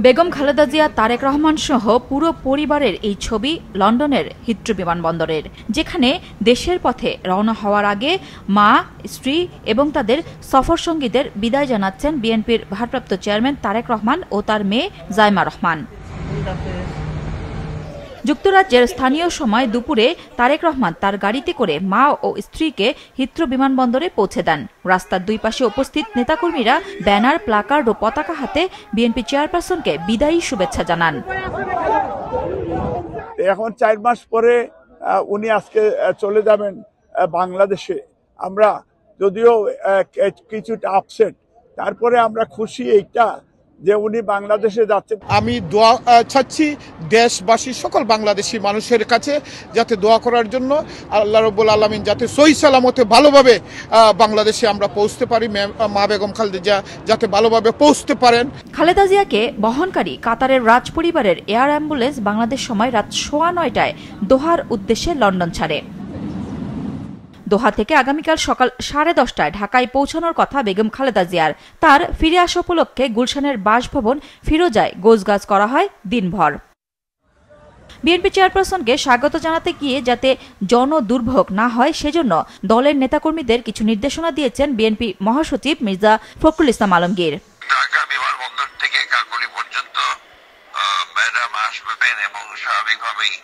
বেগম খালেদা জিয়া, তারেক রহমান সহ পুরো পরিবারের এই ছবি লন্ডনের হিথ্রো বিমানবন্দরের, যেখানে দেশের পথে রওনা হওয়ার আগে মা, স্ত্রী এবং তাদের সফরসঙ্গীদের বিদায় জানাচ্ছেন বিএনপির ভারপ্রাপ্ত চেয়ারম্যান তারেক রহমান ও তার মেয়ে জাইমা রহমান। যুক্তরাজ্যের স্থানীয় সময় দুপুরে তারেক রহমান তার গাড়িতে করে মা ও স্ত্রীকে হিথ্রো বিমানবন্দরে পৌঁছে দেন। রাস্তার দুই পাশে উপস্থিত নেতাকর্মীরা ব্যানার, প্লাকার্ড ও পতাকা হাতে বিএনপি চেয়ারপারসনকে বিদায়ী শুভেচ্ছা জানান। এখন 4 মাস পরে উনি আজকে চলে যাবেন বাংলাদেশে। আমরা যদিও কিছুটা আপসেট, তারপরে আমরা খুশি এইটা যে উনি বাংলাদেশে যাচ্ছেন। আমি দোয়া চাচ্ছি দেশবাসী, সকল বাংলাদেশি মানুষের কাছে যাতে দোয়া করার জন্য, আল্লাহ রাব্বুল আলামিন যাতে সহি সালামতে ভালোভাবে বাংলাদেশে আমরা পৌঁছতে পারি, মা বেগম খালেদা জিয়া যাতে ভালোভাবে পৌঁছতে পারেন। খালেদা জিয়াকে বহনকারী কাতারের রাজ পরিবারের এয়ার অ্যাম্বুলেন্স বাংলাদেশ সময় রাত 9:15টায় দোহার উদ্দেশ্যে লন্ডন ছাড়ে। দোহা থেকে আগামীকাল সকাল 10:30টায় ঢাকায় পৌঁছানোর কথা বেগম খালেদা জিয়ার। তার ফিরে আসা উপলক্ষে গুলশানের বাসভবন ফিরোজায় গোছগাছ করা হয় দিনভর। বিএনপি চেয়ারপারসনকে স্বাগত জানাতে গিয়ে যাতে জনদুর্ভোগ না হয় সেজন্য দলের নেতাকর্মীদের কিছু নির্দেশনা দিয়েছেন বিএনপি মহাসচিব মির্জা ফখরুল ইসলাম আলমগীর। ঢাকা বিমানবন্দর থেকে কাকলী পর্যন্ত ম্যাডাম আসবেন এবং স্বাভাবিকভাবেই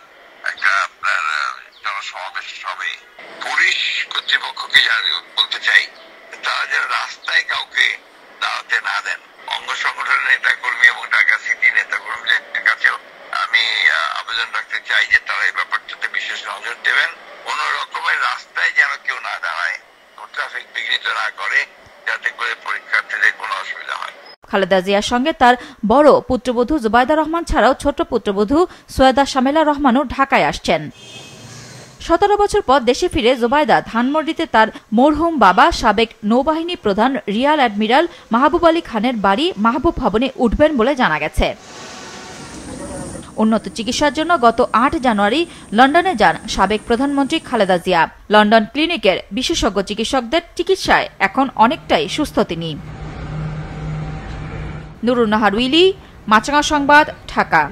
একটা আপনার জনসমাবেশ হবে। পুলিশ কর্তৃপক্ষকে বলতে চাই, তারা যেন রাস্তায় কাউকে দাঁড়াতে না দেন। অঙ্গ সংগঠনের নেতাকর্মী এবং ঢাকা সিটি নেতাকর্মীদের কাছেও আমি আবেদন রাখতে চাই যে তারা এই ব্যাপারটাতে বিশেষ নজর দেবেন। কোন রকমের রাস্তায় যেন কেউ না দাঁড়ায়, ট্রাফিক বিঘ্নিত না করে, যাতে করে পরীক্ষার্থীদের কোনো অসুবিধা হয়। খালেদা জিয়ার সঙ্গে তার বড় পুত্রবধূ জুবাইদা রহমান ছাড়াও ছোট পুত্রবধূ সৈয়দা শামেলা রহমানও ঢাকায় আসছেন। 17 বছর পর দেশে ফিরে জুবাইদা ধানমন্ডিতে তার মরহুম বাবা সাবেক নৌবাহিনী প্রধান রিয়ার অ্যাডমিরাল মাহবুব আলী খানের বাড়ি মাহবুব ভবনে উঠবেন বলে জানা গেছে। উন্নত চিকিৎসার জন্য গত 8 জানুয়ারি লন্ডনে যান সাবেক প্রধানমন্ত্রী খালেদা জিয়া। লন্ডন ক্লিনিকের বিশেষজ্ঞ চিকিৎসকদের চিকিৎসায় এখন অনেকটাই সুস্থ তিনি। নুরুন নাহার উইলি, মাছরাঙা সংবাদ, ঢাকা।